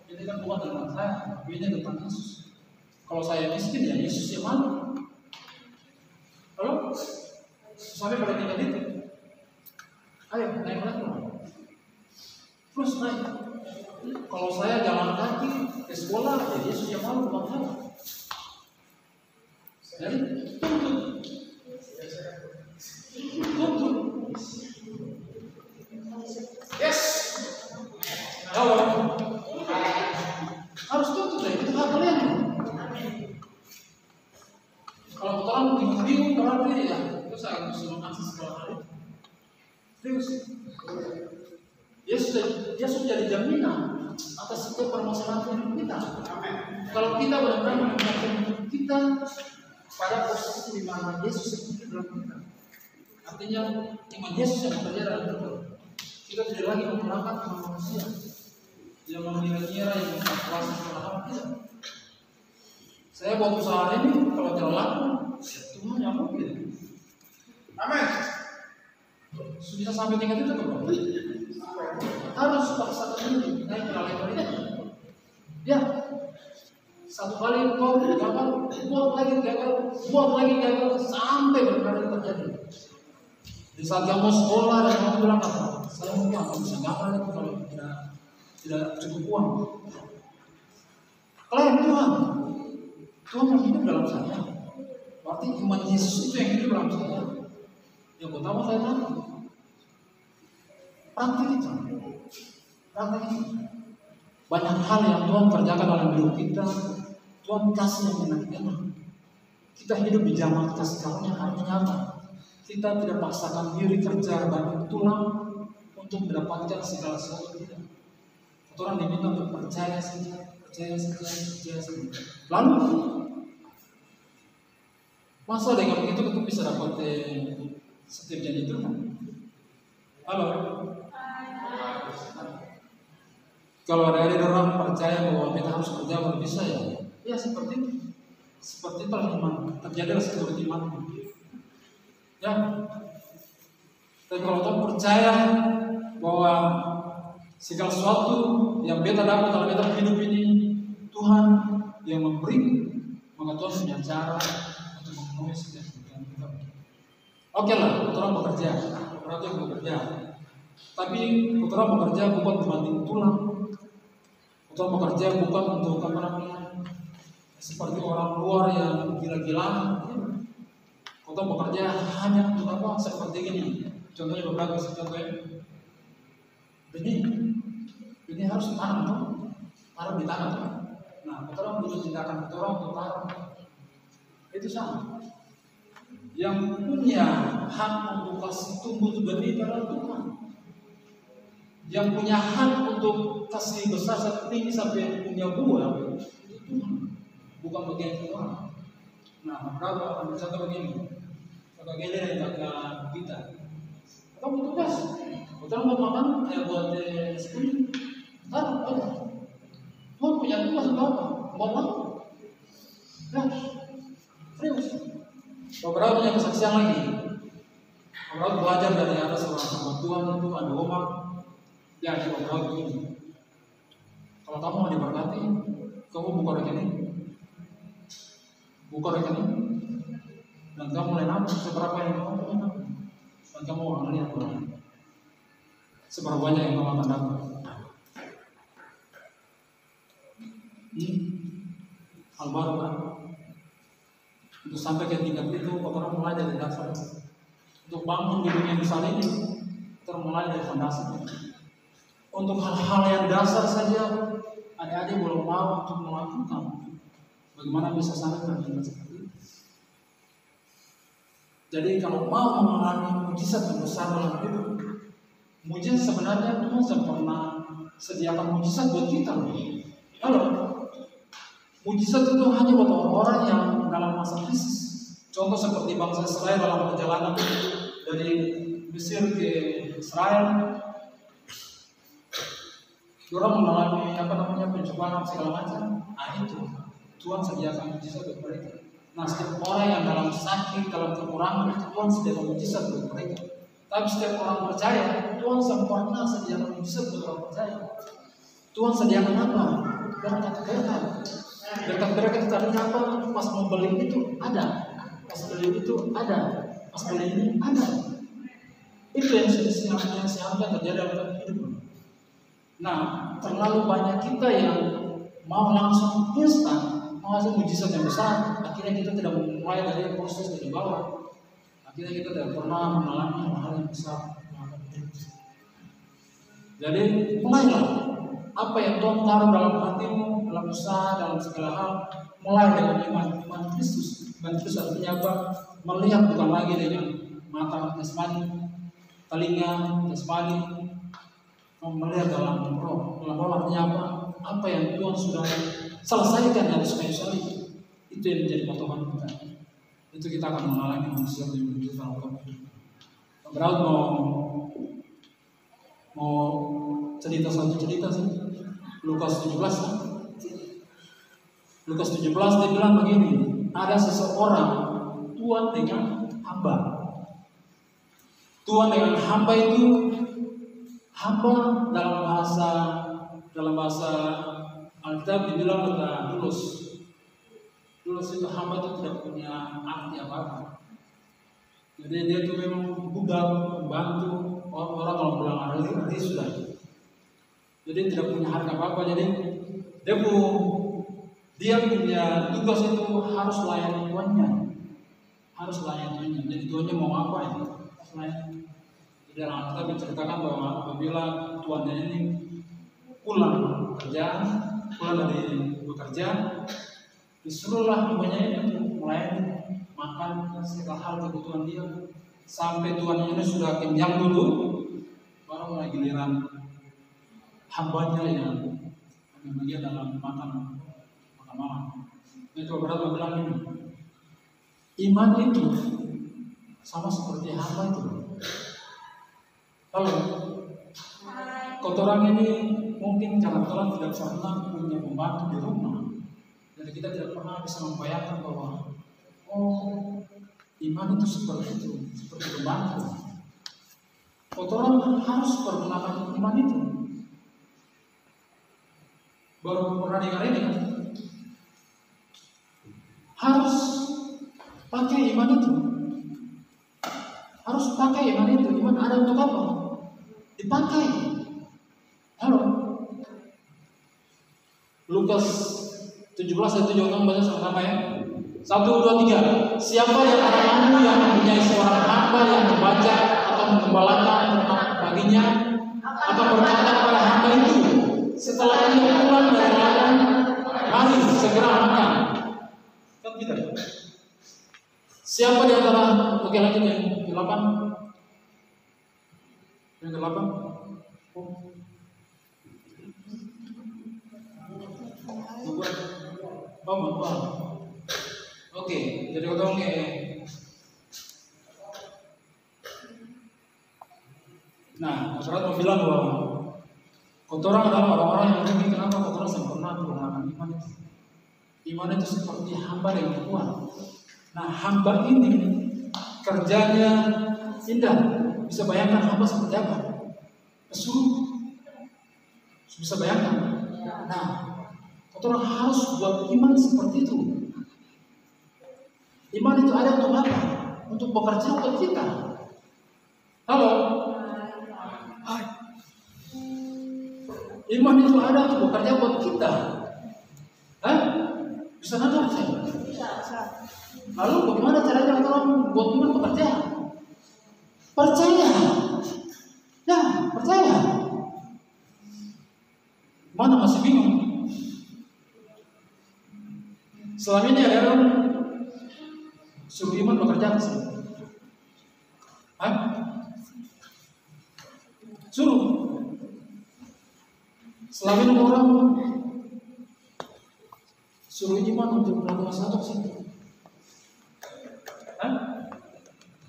ini kan bukan tentang saya, tapi ini tentang Yesus. Kalau saya miskin ya Yesus yang mana? Kalau sampai pada tingkat itu, ayo naik lagi. Terus naik. Kalau saya jalan kaki ke sekolah, ya Yesus yang mana bukan saya. Jadi tuntut. Yes. Halo. Harus tuntut ya, itu hak kalian. Kalau orang bingung berarti ya, itu saya harus mengasih sekolah hari. Terus, dia sudah jadi jaminan atas setiap permasalahan hidup kita. Kalau kita benar-benar menempatkan hidup kita pada posisi di mana Yesus hidup dalam kita, artinya iman Yesus yang bekerja dalam kita. Kita tidak lagi menggunakan iman manusia yang mengira-ngira yang berkuasa secara kita. Saya buat usaha ini kalau tidak laku, Tuhan yang mungkin. Amin. Bisa sampai tingkat itu kan? Harus paksakan diri naik ke level ini. Ya, satu kali kau gagal, buat lagi gagal sampai benar-benar terjadi. Di saat kamu sekolah dan kamu bilang apa? Saya mungkin akan bisa gagal itu kalau tidak cukup uang. Klaim Tuhan yang hidup dalam saya. Berarti iman Yesus itu yang hidup dalam saya. Yang pertama saya tahu. Praktik itu. Banyak hal yang Tuhan kerjakan dalam hidup kita. Tuhan kasih yang enak-enak. Kita hidup di zaman kita sekarang yang artinya apa? Kita tidak paksakan diri kerja banyak tulang untuk mendapatkan segala sesuatu kita. Orang diminta untuk percaya saja. Lalu masa dengan begitu kita bisa dapat setiap janji itu? Halo. Kalau ada orang percaya bahwa kita harus kerja baru bisa ya? Ya seperti itu. Seperti itu iman. Terjadilah seperti iman. Ya. Tapi kalau kita percaya bahwa segala sesuatu yang beta dapat dalam beta hidup ini Tuhan yang memberi, maka Tuhan punya cara untuk memenuhi setiap kebutuhan kita. Oke lah, orang bekerja, berarti bekerja. Tapi orang bekerja bukan membanding tulang. Orang bekerja bukan untuk apa namanya? Seperti orang luar yang gila-gilaan. Orang bekerja hanya untuk apa? Seperti ini. Contohnya beberapa contohnya. Ini harus ditanam tuh, taruh di tangan tuh. Nah, orang butuh tindakan orang untuk taruh. Itu sama. Yang punya hak untuk kasih tumbuh benih adalah Tuhan. Yang punya hak untuk kasih besar sampai tinggi sampai punya buah itu Tuhan, bukan bagian Tuhan. Nah, berapa akan contoh begini? Sebagai dari kakak kita, kamu tugas. Betul mau makan, buat sepuluh. Taruh aja. Tuhan punya tugas untuk apa? Mau makan? Nah, serius. Beberapa punya kesaksian lagi. Beberapa belajar dari atas orang sama Tuhan itu ada omak. Ya, di beberapa begini. Kalau kamu mau diberkati, kamu buka rekening. Dan kamu mulai nabung seberapa yang kamu punya. Dan kamu akan lihat orang. Seberapa banyak yang kamu akan dapat. Hal baru kan? Untuk sampai ke tingkat itu, orang mulai dari dasar. Untuk bangun di dunia besar ini, kita mulai dari fondasi. Untuk hal-hal yang dasar saja, adik-adik belum mau untuk melakukan. Bagaimana bisa sampai ke tingkat seperti itu? Jadi kalau mau mengalami mujizat yang besar dalam hidup, mujizat sebenarnya Tuhan sudah pernah sediakan mujizat buat kita. Halo, mujizat itu hanya buat orang-orang yang dalam masa krisis. Contoh seperti bangsa Israel dalam perjalanan dari Mesir ke Israel, orang mengalami pencobaan segala macam. Nah itu Tuhan sediakan mujizat buat mereka. Nah setiap orang yang dalam sakit, dalam kekurangan itu Tuhan sediakan mujizat buat mereka. Tapi setiap orang percaya, Tuhan sempurna sediakan mujizat buat orang percaya. Tuhan sediakan apa? Berkat-berkat. Berkat-berkat itu artinya apa? Pas mau beli itu ada, pas beli itu ada, pas beli ini ada. Itu yang siapkan terjadi dalam hidup. Nah, terlalu banyak kita yang mau langsung instan, mau langsung mujizat yang besar. Akhirnya kita tidak mulai dari proses dari bawah. Akhirnya kita tidak pernah mengalami hal yang besar. Jadi mulailah apa yang Tuhan taruh dalam hatimu, dalam usaha, dalam segala hal, mulai dengan iman Kristus. Iman Kristus artinya apa? Melihat bukan lagi dengan mata jasmani, telinga jasmani, melihat dalam roh. Dalam roh artinya apa? Apa yang Tuhan sudah selesaikan dari kayu salib, itu yang menjadi patokan kita. Itu kita akan mengalami manusia yang begitu dalam hidup. Berat mau cerita satu cerita sih. Lukas 17 kan? Lukas 17 dia bilang begini, ada seseorang tuan dengan hamba. Tuan dengan hamba itu, hamba dalam bahasa Alkitab dibilang kata dulos. Dulos itu hamba itu tidak punya arti apa-apa. Jadi dia itu memang budak, membantu orang kalau pulang hari sudah. Jadi tidak punya harga apa-apa. Jadi dia punya tugas itu harus layani tuannya. Harus layani tuannya. Jadi tuannya mau apa itu? Harus layani. Jadi dalam Alkitab menceritakan bahwa apabila tuannya ini pulang dari bekerja, disuruhlah hambanya ini untuk melayani, makan segala hal kebutuhan dia sampai tuannya ini sudah kenyang dulu, baru mulai giliran hambanya yang bagian dalam makan malam. Itu beberapa bilang ini, iman itu sama seperti hamba itu. Kalau kotoran ini mungkin karena Tuhan tidak pernah punya pembantu di rumah, jadi kita tidak pernah bisa membayangkan bahwa iman itu seperti pembantu. Kotoran harus pergunakan iman itu. Baru pernah dengar ini kan? Harus pakai iman itu. Harus pakai iman itu. Iman ada untuk apa? Dipakai. Halo. Lukas 17 ayat 7 orang baca sama-sama ya. 1, 2, 3. Siapa yang kamu yang mempunyai seorang hamba yang membaca atau menggembalakan tentang baginya atau berkata kepada hamba itu, setelah dia pulang dari ladang, mari segera makan. Kan kita. Siapa di antara oke lanjut yang ke-8? Yang ke-8? Oke, jadi potong Nah, masyarakat mau bilang bahwa kotoran adalah orang-orang yang mungkin kenapa kotoran sempurna menggunakan iman itu. Iman itu seperti hamba yang kuat. Nah, hamba ini kerjanya indah. Bisa bayangkan hamba seperti apa? Pesuruh. Bisa bayangkan. Nah, kotoran harus buat iman seperti itu. Iman itu ada untuk apa? Untuk bekerja untuk kita. Halo? Hai. Iman itu ada untuk bekerja buat kita. Hah? Bisa nangkap saya? Bisa. Lalu bagaimana caranya orang buat iman bekerja? Percaya. Ya, percaya. Mana masih bingung? Selama ini ada orang suruh iman bekerja sih. Hah? Suruh. Selama ini orang suruh iman untuk melakukan satu sih. Hah?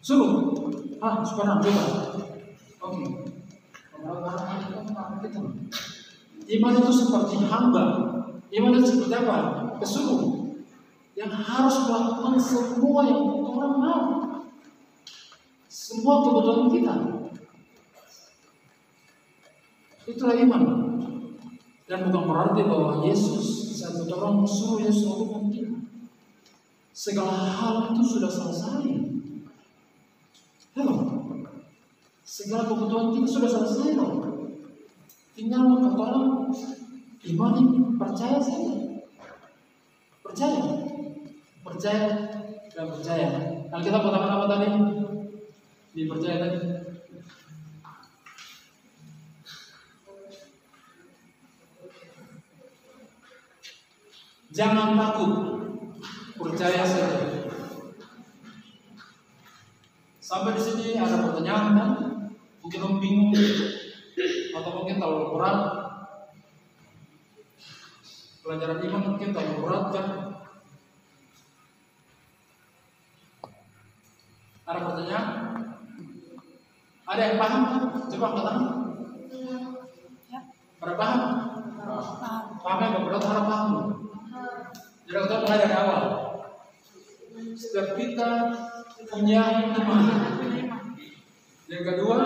Suruh. Sekarang coba. Oke. kita. Iman itu seperti hamba. Iman itu seperti apa? Pesuruh yang harus melakukan semua yang orang mau, semua kebutuhan kita. Itulah iman. Dan bukan berarti bahwa Yesus saat orang suruh Yesus untuk kita, segala hal itu sudah selesai. Halo, segala kebutuhan kita sudah selesai loh. Tinggal tolong imani, percaya saja. Percaya dan percaya. Kalau kita katakan apa tadi? Dipercaya tadi. Jangan takut, percaya saja. Sampai di sini ada pertanyaan kan? Mungkin kamu bingung atau mungkin terlalu berat. Pelajaran iman mungkin terlalu berat kan? Ada pertanyaan? Ada yang paham? Coba katakan. Ya. Ada paham? Paham ya? Berarti harap paham. Jadi kita mulai dari awal. Setiap kita punya iman. Yang kedua,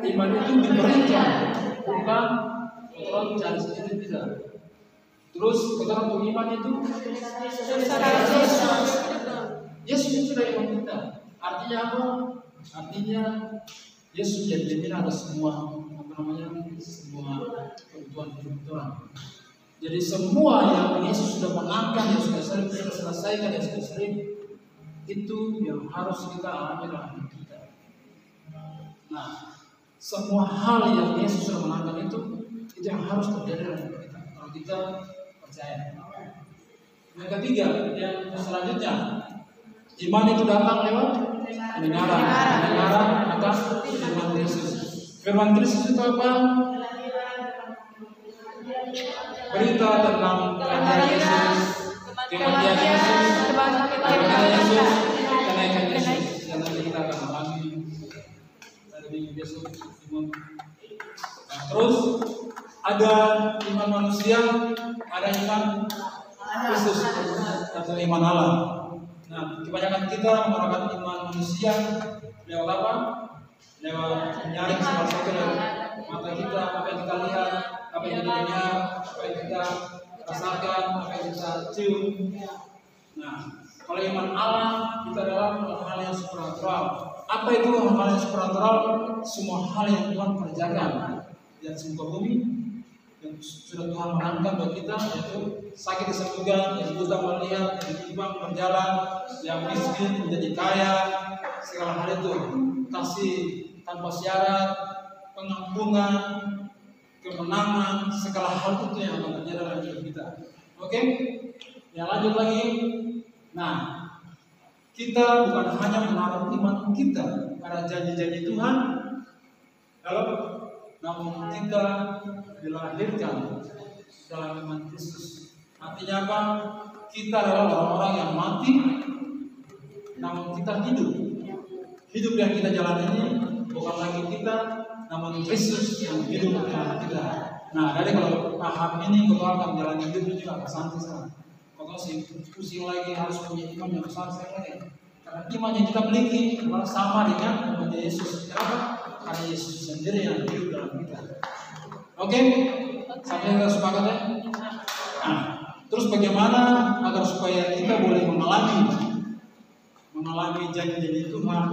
iman itu diberikan, bukan orang cari sendiri, tidak. Terus kita untuk iman itu Yesus itu sudah iman kita. Artinya apa? Artinya Yesus yang dijamin ada semua semua kebutuhan hidup orang. Jadi semua yang Yesus sudah menangkan, yang sudah selesaikan, yang sudah sering, itu yang harus kita alami dalam hidup kita. Nah, semua hal yang Yesus sudah menangkan itu yang harus terjadi dalam hidup kita. Kalau kita percaya. Yang ketiga, yang selanjutnya, iman itu datang lewat pendengaran atas firman Kristus. Firman Kristus itu apa? Berita tentang kematian Yesus, kenaikan Yesus, dan nanti kita akan alami pada minggu besok. Nah, terus ada iman manusia, ada iman Kristus atau iman Allah. Nah, kebanyakan kita menggunakan iman manusia lewat apa? Lewat menyaring salah satu lewat mata kita, apa yang kita lihat, apa yang kita dengar, apa yang kita rasakan, apa yang kita cium. Nah, kalau iman Allah itu adalah hal yang supranatural. Apa itu hal yang supranatural? Semua hal yang Tuhan kerjakan di atas muka bumi yang sudah Tuhan menangkan bagi kita, yaitu sakit disembuhkan, yang buta melihat, yang bimbang berjalan, yang miskin menjadi kaya, segala hal itu kasih tanpa syarat, pengampunan, kemenangan, segala hal itu yang akan terjadi dalam hidup kita. Oke? Yang lanjut lagi. Nah, kita bukan hanya menaruh iman kita pada janji-janji Tuhan, namun kita dilahirkan dalam iman Kristus. Artinya apa? Kita adalah orang-orang yang mati, namun kita hidup. Hidup yang kita jalani ini bukan lagi kita, namun Kristus yang hidup dalam kita. Nah, jadi kalau paham ini, kita akan menjalani hidup ini agak santai sekali. Kalau pusing lagi harus punya iman yang santai lagi. Karena iman yang kita miliki adalah sama dengan iman Yesus. Kenapa? Karena Yesus sendiri yang hidup dalam kita. Oke? Sampai kita sepakat ya? Nah, terus bagaimana agar supaya kita boleh mengalami janji-janji Tuhan?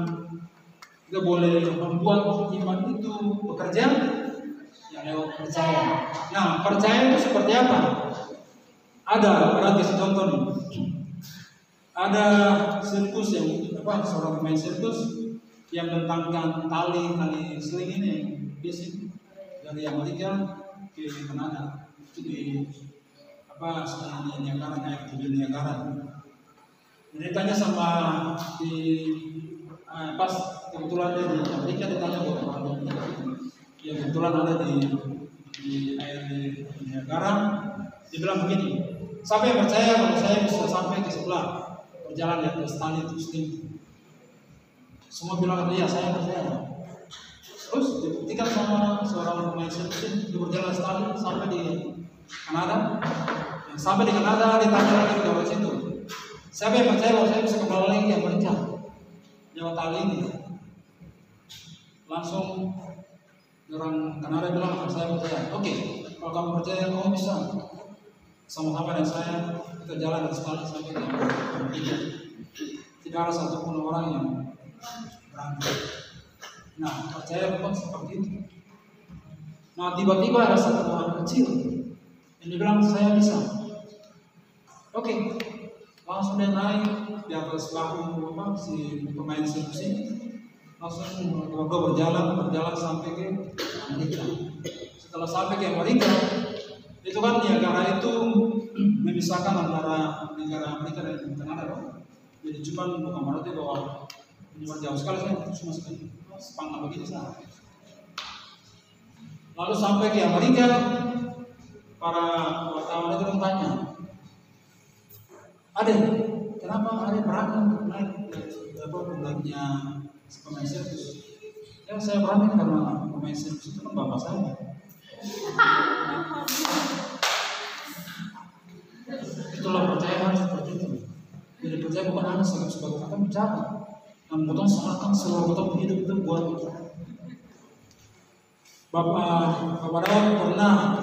Kita boleh membuat iman itu bekerja yang lewat percaya. Nah, percaya itu seperti apa? Ada, kasih contoh nih. Ada sirkus yang seorang pemain sirkus yang mentangkan tali seling ini biasa dari Amerika ke Kanada. Itu di Niagara, naik di Niagara. Jadi tanya sama pas kebetulan dia di Amerika, ditanya bahwa ya kebetulan ada di air di Niagara. Dia bilang begini, siapa yang percaya kalau saya bisa sampai ke sebelah berjalan di atas tali itu setinggi? Semua bilang iya, saya percaya. Terus dibuktikan sama seorang pemain sirkus. Dia berjalan sekali sampai di Kanada. Sampai di Kanada ditanya lagi ke orang situ, siapa yang percaya bahwa saya bisa kembali lagi ke Amerika lewat tali ini? Langsung orang Kanada bilang, saya percaya. Oke, kalau kamu percaya, kamu bisa sama-sama dengan saya, kita jalan sekali sampai ke Amerika. Tidak ada satupun orang yang berani. Nah, percaya bukan seperti itu. Nah, tiba-tiba ada satu orang kecil yang dibilang saya bisa. Oke, langsung dia naik di atas bahu si pemain sirkus ini, langsung berjalan sampai ke Amerika. Setelah sampai ke Amerika, itu kan Niagara itu memisahkan antara negara Amerika dan Kanada. Jadi cuma bukan berarti bahwa ini jauh sekali, saya cuma sepangkat begini saja. Lalu sampai ke Amerika, para wartawan itu bertanya, Ade, kenapa Ade berani untuk naik pundaknya pemain sirkus? Ya saya berani karena pemain sirkus itu kan bapak saya. Itulah percaya seperti itu. Jadi percaya bukan hanya sebagai kata bicara, namun betul seakan seluruh betul hidup itu buat Bapak Daud pernah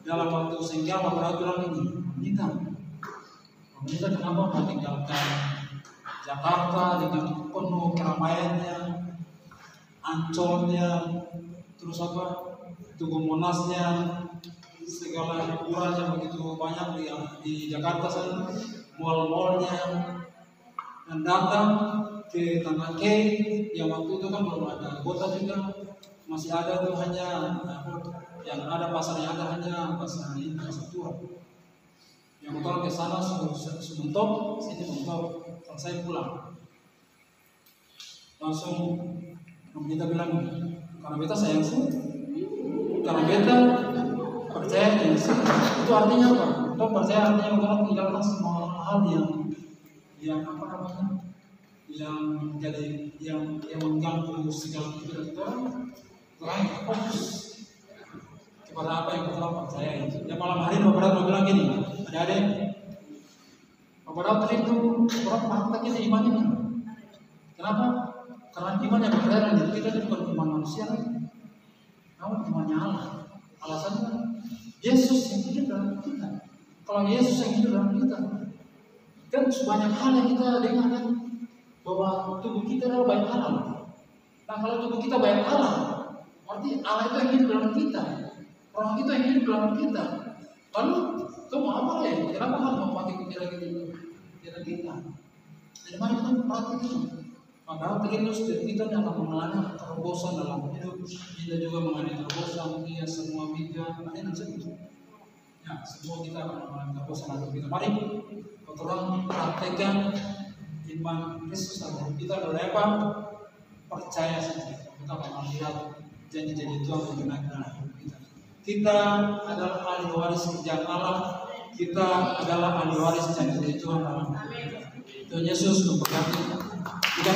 dalam waktu singkat Bapak Daud bilang ini, Menikah kenapa meninggalkan Jakarta dengan penuh keramaiannya, Ancolnya, terus Tugu Monasnya, segala hiburannya begitu banyak di Jakarta sana, mall-mallnya, dan datang ke Tanah K yang waktu itu kan belum ada kota juga, masih ada tuh hanya yang ada pasarnya ada hanya pasar tua. Yang motor ke sana sebentok, sini mentok, selesai pulang. Langsung kita bilang, karena beta sayang sih, karena beta percaya dengan sih. Itu artinya apa? Kita percaya artinya orang meninggalkan semua hal yang mengganggu segala pikiran kita. Orang fokus kepada apa yang kita percaya. Ya malam hari beberapa bilang gini, adik-adik, beberapa itu orang fakta kita imannya. Kenapa? Karena iman yang berbeda itu kita bukan iman manusia, namun imannya Allah. Alasannya Yesus yang hidup dalam kita. Kalau Yesus yang hidup dalam kita, kan banyak hal yang kita dengar kan, bahwa tubuh kita adalah baik Allah. Nah kalau tubuh kita baik Allah, berarti Allah itu yang hidup dalam kita. Orang itu yang hidup dalam kita. Lalu itu mau apa ya? Kenapa harus memakai pikiran kita? Jadi mari kita perhatikan. Maka terus kita yang akan mengalami terobosan dalam hidup. Kita juga mengalami terobosan. Dia semua bidang. Ada yang ya, semua kita akan mengalami terobosan dalam hidup. Mari orang praktekkan iman Kristus dalam kita adalah apa? Percaya saja. Kita akan melihat janji-janji Tuhan yang benar-benar kita. Kita adalah ahli waris kerjaan Allah. Kita adalah ahli waris janji Tuhan dalam hidup kita. Tuhan Yesus memberkati kita.